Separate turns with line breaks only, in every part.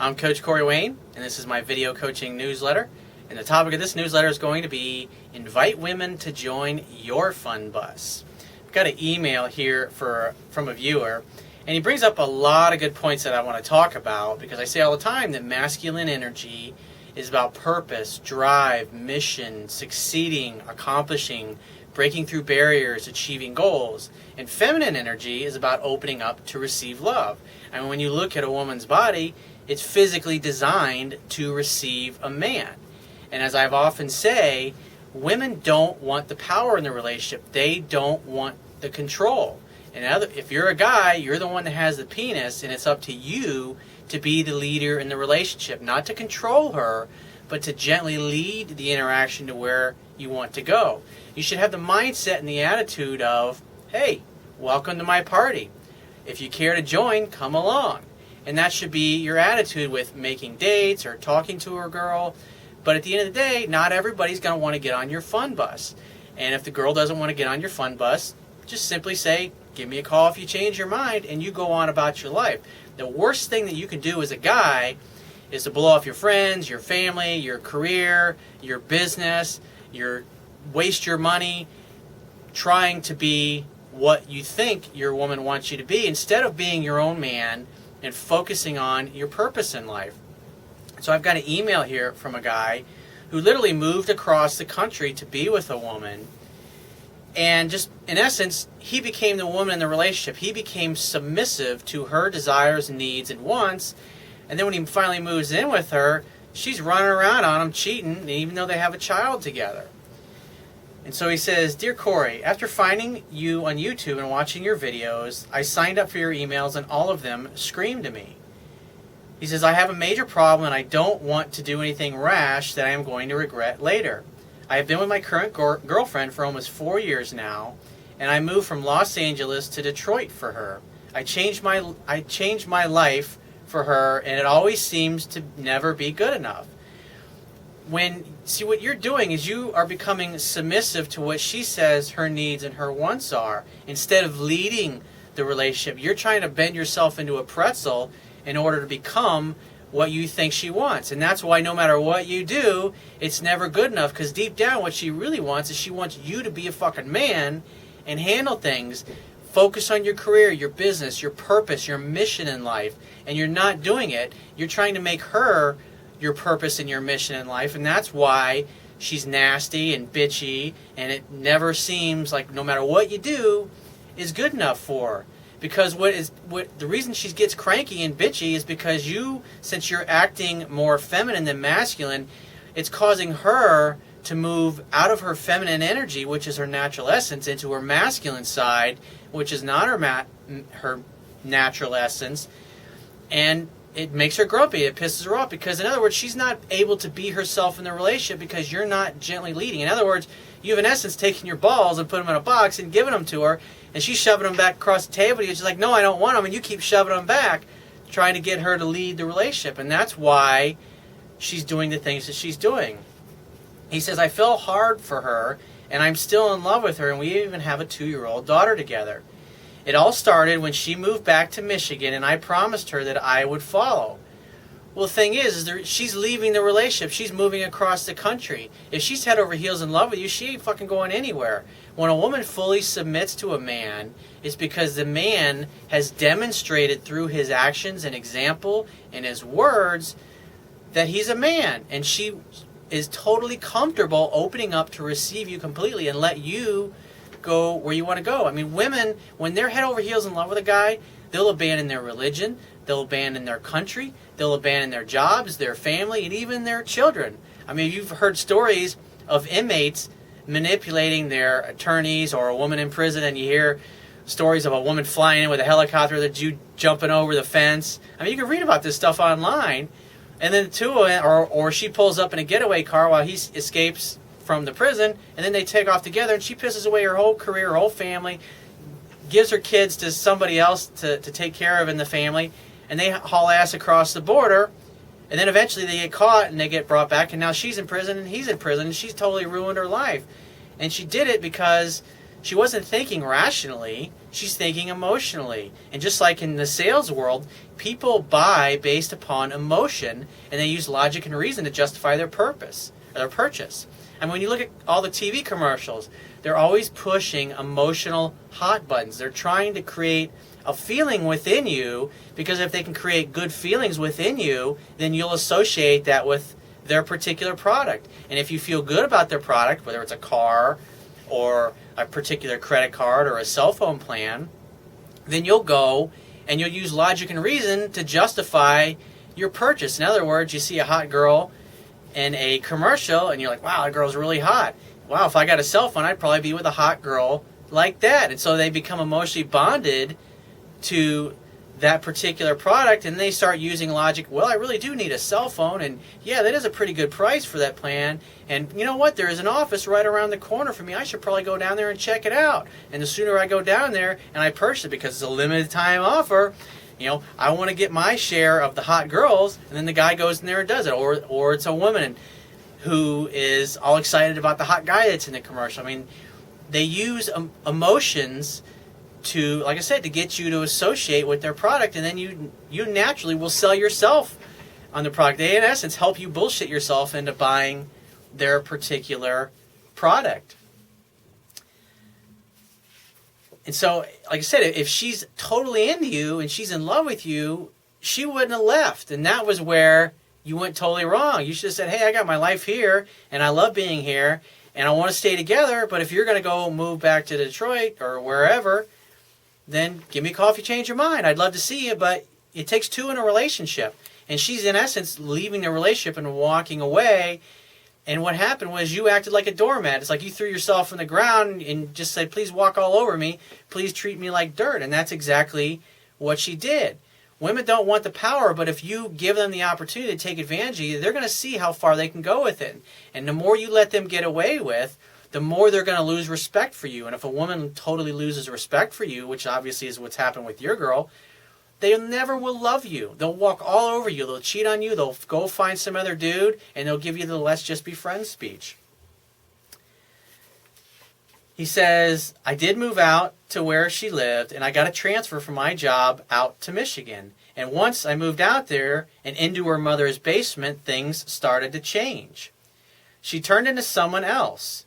I'm Coach Corey Wayne, and this is my video coaching newsletter. And the topic of this newsletter is going to be invite women to join your fun bus. I've got an email here from a viewer, and he brings up a lot of good points that I want to talk about, because I say all the time that masculine energy is about purpose, drive, mission, succeeding, accomplishing, breaking through barriers, achieving goals. And feminine energy is about opening up to receive love. And when you look at a woman's body, it's physically designed to receive a man. And as I've often say, women don't want the power in the relationship. They don't want the control. And if you're a guy, you're the one that has the penis, and it's up to you to be the leader in the relationship. Not to control her, but to gently lead the interaction to where you want to go. You should have the mindset and the attitude of, hey, welcome to my party. If you care to join, come along. And that should be your attitude with making dates or talking to a girl. But at the end of the day, not everybody's going to want to get on your fun bus. And if the girl doesn't want to get on your fun bus, just simply say, give me a call if you change your mind, and you go on about your life. The worst thing that you can do as a guy is to blow off your friends, your family, your career, your business, waste your money trying to be what you think your woman wants you to be, instead of being your own man and focusing on your purpose in life. So I've got an email here from a guy who literally moved across the country to be with a woman, and just in essence, he became the woman in the relationship. He became submissive to her desires, needs, and wants. And then when he finally moves in with her, she's running around on him, cheating, even though they have a child together. And so he says, Dear Corey, after finding you on YouTube and watching your videos, I signed up for your emails, and all of them screamed to me. He says, I have a major problem, and I don't want to do anything rash that I am going to regret later. I have been with my current girlfriend for almost 4 years now, and I moved from Los Angeles to Detroit for her. I changed my life for her, and it always seems to never be good enough. See, what you're doing is you are becoming submissive to what she says her needs and her wants are. Instead of leading the relationship, you're trying to bend yourself into a pretzel in order to become what you think she wants. And that's why no matter what you do, it's never good enough, because deep down what she really wants is she wants you to be a fucking man and handle things. Focus on your career, your business, your purpose, your mission in life. And you're not doing it. You're trying to make her your purpose and your mission in life, and that's why she's nasty and bitchy, and it never seems like no matter what you do is good enough for her. Because the reason she gets cranky and bitchy is because since you're acting more feminine than masculine, it's causing her to move out of her feminine energy, which is her natural essence, into her masculine side, which is not her natural essence, and it makes her grumpy. It pisses her off, because, in other words, she's not able to be herself in the relationship because you're not gently leading. In other words, you've, in essence, taken your balls and put them in a box and given them to her, and she's shoving them back across the table. She's like, no, I don't want them, and you keep shoving them back, trying to get her to lead the relationship, and that's why she's doing the things that she's doing. He says, I feel hard for her, and I'm still in love with her, and we even have a 2-year-old daughter together. It all started when she moved back to Michigan, and I promised her that I would follow. Well, the thing is she's leaving the relationship. She's moving across the country. If she's head over heels in love with you, she ain't fucking going anywhere. When a woman fully submits to a man, it's because the man has demonstrated through his actions and example and his words that he's a man. And she is totally comfortable opening up to receive you completely and let you go where you want to go. I mean, women, when they're head over heels in love with a guy, they'll abandon their religion, they'll abandon their country, they'll abandon their jobs, their family, and even their children. I mean, you've heard stories of inmates manipulating their attorneys, or a woman in prison, and you hear stories of a woman flying in with a helicopter, the Jew jumping over the fence. I mean, you can read about this stuff online, and then or she pulls up in a getaway car while he escapes from the prison, and then they take off together, and she pisses away her whole career, her whole family, gives her kids to somebody else to take care of in the family, and they haul ass across the border, and then eventually they get caught and they get brought back, and now she's in prison and he's in prison, and she's totally ruined her life. And she did it because She wasn't thinking rationally. She's thinking emotionally. And just like in the sales world, people buy based upon emotion, and they use logic and reason to justify their purpose or their purchase. And when you look at all the TV commercials, they're always pushing emotional hot buttons. They're trying to create a feeling within you, because if they can create good feelings within you, then you'll associate that with their particular product. And if you feel good about their product, whether it's a car or a particular credit card or a cell phone plan, then you'll go and you'll use logic and reason to justify your purchase. In other words, you see a hot girl in a commercial and you're like, wow, that girl's really hot. Wow, if I got a cell phone, I'd probably be with a hot girl like that. And so they become emotionally bonded to that particular product, and they start using logic. Well, I really do need a cell phone, and yeah, that is a pretty good price for that plan, and you know what, there is an office right around the corner for me. I should probably go down there and check it out. And the sooner I go down there and I purchase it, because it's a limited time offer, I want to get my share of the hot girls. And then the guy goes in there and does it, or it's a woman who is all excited about the hot guy that's in the commercial. I mean, they use emotions to, like I said, to get you to associate with their product, and then you naturally will sell yourself on the product. They, in essence, help you bullshit yourself into buying their particular product. And so, like I said, if she's totally into you and she's in love with you, she wouldn't have left. And that was where you went totally wrong. You should have said, hey, I got my life here, and I love being here, and I want to stay together, but if you're going to go move back to Detroit or wherever, then give me a call if you change your mind. I'd love to see you, but it takes two in a relationship. And she's, in essence, leaving the relationship and walking away. And what happened was you acted like a doormat. It's like you threw yourself on the ground and just said, please walk all over me. Please treat me like dirt. And that's exactly what she did. Women don't want the power, but if you give them the opportunity to take advantage of you, they're going to see how far they can go with it. And the more you let them get away with, the more they're going to lose respect for you. And if a woman totally loses respect for you, which obviously is what's happened with your girl, they never will love you. They'll walk all over you. They'll cheat on you. They'll go find some other dude, and they'll give you the let's just be friends speech. He says, I did move out to where she lived, and I got a transfer from my job out to Michigan. And once I moved out there and into her mother's basement, things started to change. She turned into someone else.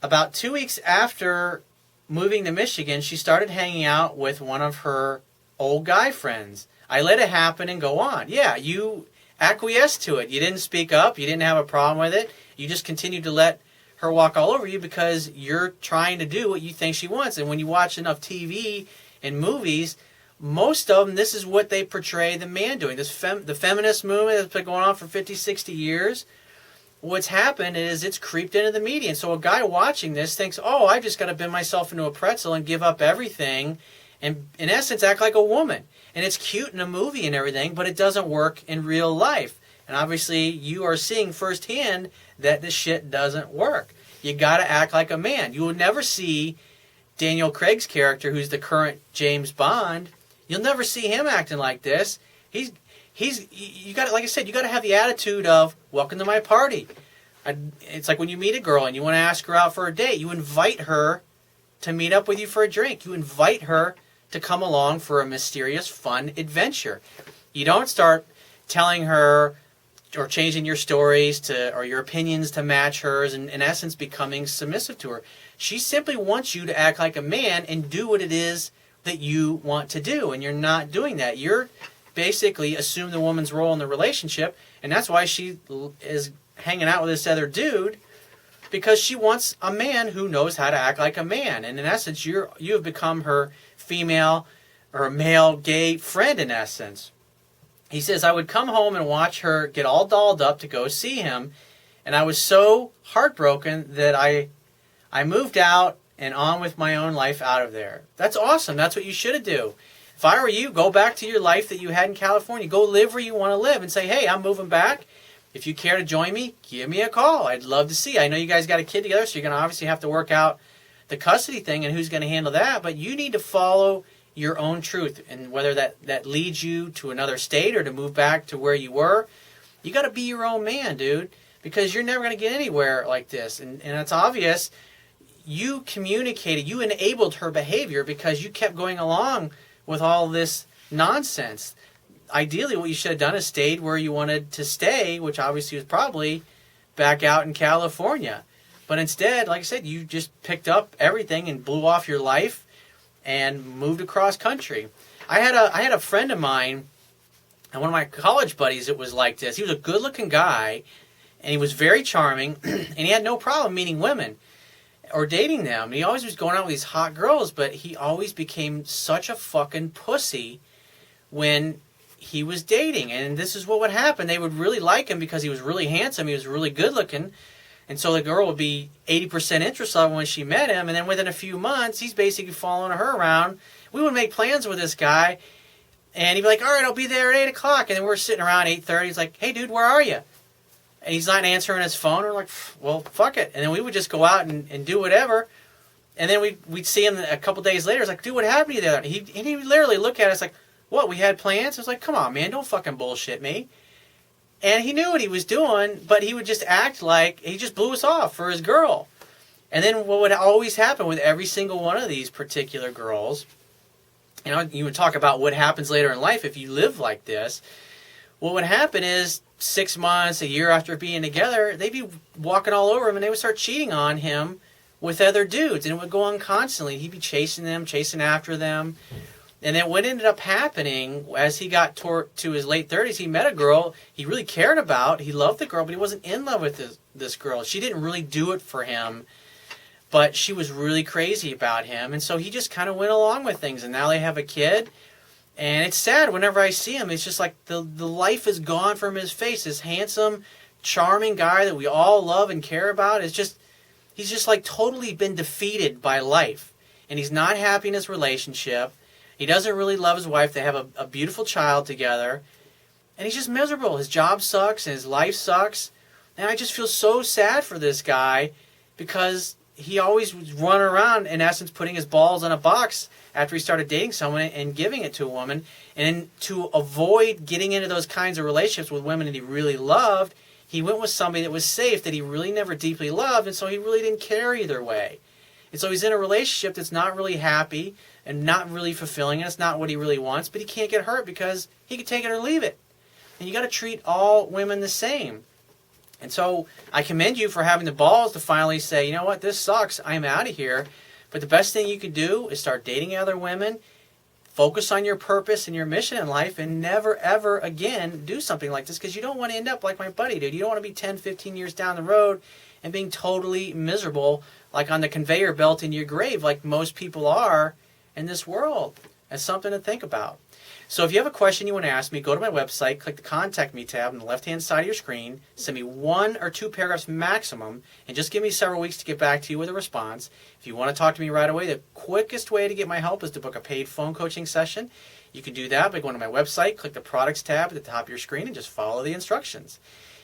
About 2 weeks after moving to Michigan, she started hanging out with one of her old guy friends. I let it happen and go on. Yeah, you acquiesced to it. You didn't speak up. You didn't have a problem with it. You just continued to let her walk all over you because you're trying to do what you think she wants. And when you watch enough TV and movies, most of them, this is what they portray the man doing. The feminist movement that's been going on for 50, 60 years. What's happened is it's creeped into the media. And so a guy watching this thinks, oh, I just got to bend myself into a pretzel and give up everything and, in essence, act like a woman. And it's cute in a movie and everything, but it doesn't work in real life. And obviously, you are seeing firsthand that this shit doesn't work. You got to act like a man. You will never see Daniel Craig's character, who's the current James Bond. You'll never see him acting like this. You got, like I said, you got to have the attitude of welcome to my party. It's like when you meet a girl and you want to ask her out for a date, you invite her to meet up with you for a drink. You invite her to come along for a mysterious, fun adventure. You don't start telling her or changing your stories or your opinions to match hers, and in essence becoming submissive to her. She simply wants you to act like a man and do what it is that you want to do, and you're not doing that. You're basically assume the woman's role in the relationship, and that's why she is hanging out with this other dude, because she wants a man who knows how to act like a man. And in essence, you have become her female or male gay friend, in essence. He says, I would come home and watch her get all dolled up to go see him, and I was so heartbroken that I moved out and on with my own life out of there. That's awesome. That's what you should do. If I were you, go back to your life that you had in California. Go live where you want to live and say, hey, I'm moving back. If you care to join me, give me a call. I'd love to see you. I know you guys got a kid together, so you're going to obviously have to work out the custody thing and who's going to handle that. But you need to follow your own truth. And whether that leads you to another state or to move back to where you were, you got to be your own man, dude. Because you're never going to get anywhere like this. And it's obvious you communicated, you enabled her behavior because you kept going along with all this nonsense. Ideally, what you should have done is stayed where you wanted to stay, which obviously was probably back out in California. But instead, like I said, you just picked up everything and blew off your life and moved across country. I had a friend of mine, and one of my college buddies, it was like this. He was a good-looking guy, and he was very charming, and he had no problem meeting women or dating them. He always was going out with these hot girls, but he always became such a fucking pussy when he was dating. And this is what would happen. They would really like him because he was really handsome, he was really good-looking, and so the girl would be 80% interested when she met him, and then within a few months, he's basically following her around. We would make plans with this guy, and he'd be like, all right, I'll be there at 8 o'clock. And then we're sitting around 8:30. He's like, hey, dude, where are you? And he's not answering his phone. We're like, well, fuck it. And then we would just go out and do whatever. And then we'd see him a couple days later. It's like, dude, what happened to you there? He would literally look at us like, what, we had plans? I was like, come on, man, don't fucking bullshit me. And he knew what he was doing, but he would just act like he just blew us off for his girl. And then what would always happen with every single one of these particular girls, you know, you would talk about what happens later in life if you live like this. What would happen is 6 months, a year after being together, they'd be walking all over him and they would start cheating on him with other dudes. And it would go on constantly. He'd be chasing them, chasing after them. And then what ended up happening, as he got to his late 30s, he met a girl he really cared about. He loved the girl, but he wasn't in love with this girl. She didn't really do it for him, but she was really crazy about him. And so he just kind of went along with things. And now they have a kid. And it's sad whenever I see him. It's just like the life is gone from his face. This handsome, charming guy that we all love and care about he's just like totally been defeated by life. And he's not happy in his relationship. He doesn't really love his wife. They have a beautiful child together. And he's just miserable. His job sucks and his life sucks. And I just feel so sad for this guy because he always was running around, in essence, putting his balls in a box after he started dating someone and giving it to a woman. And to avoid getting into those kinds of relationships with women that he really loved, he went with somebody that was safe, that he really never deeply loved, and so he really didn't care either way. And so he's in a relationship that's not really happy and not really fulfilling, and it's not what he really wants, but he can't get hurt because he can take it or leave it. And you got to treat all women the same. And so I commend you for having the balls to finally say, you know what, this sucks, I'm out of here. But the best thing you can do is start dating other women, focus on your purpose and your mission in life, and never, ever again do something like this, because you don't want to end up like my buddy, dude. You don't want to be 10, 15 years down the road and being totally miserable, like on the conveyor belt in your grave, like most people are in this world. That's something to think about. So if you have a question you want to ask me, go to my website, click the Contact Me tab on the left-hand side of your screen, send me 1 or 2 paragraphs maximum, and just give me several weeks to get back to you with a response. If you want to talk to me right away, the quickest way to get my help is to book a paid phone coaching session. You can do that by going to my website, click the Products tab at the top of your screen, and just follow the instructions.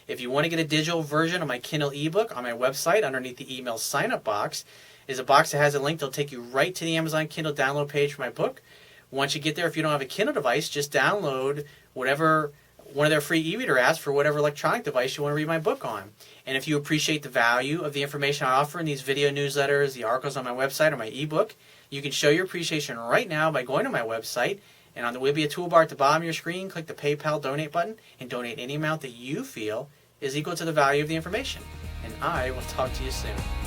If you want to get a digital version of my Kindle ebook, on my website, underneath the email sign-up box, is a box that has a link that'll take you right to the Amazon Kindle download page for my book. Once you get there, if you don't have a Kindle device, just download whatever one of their free e-reader apps for whatever electronic device you want to read my book on. And if you appreciate the value of the information I offer in these video newsletters, the articles on my website, or my ebook, you can show your appreciation right now by going to my website, and there will be a toolbar at the bottom of your screen. Click the PayPal donate button and donate any amount that you feel is equal to the value of the information. And I will talk to you soon.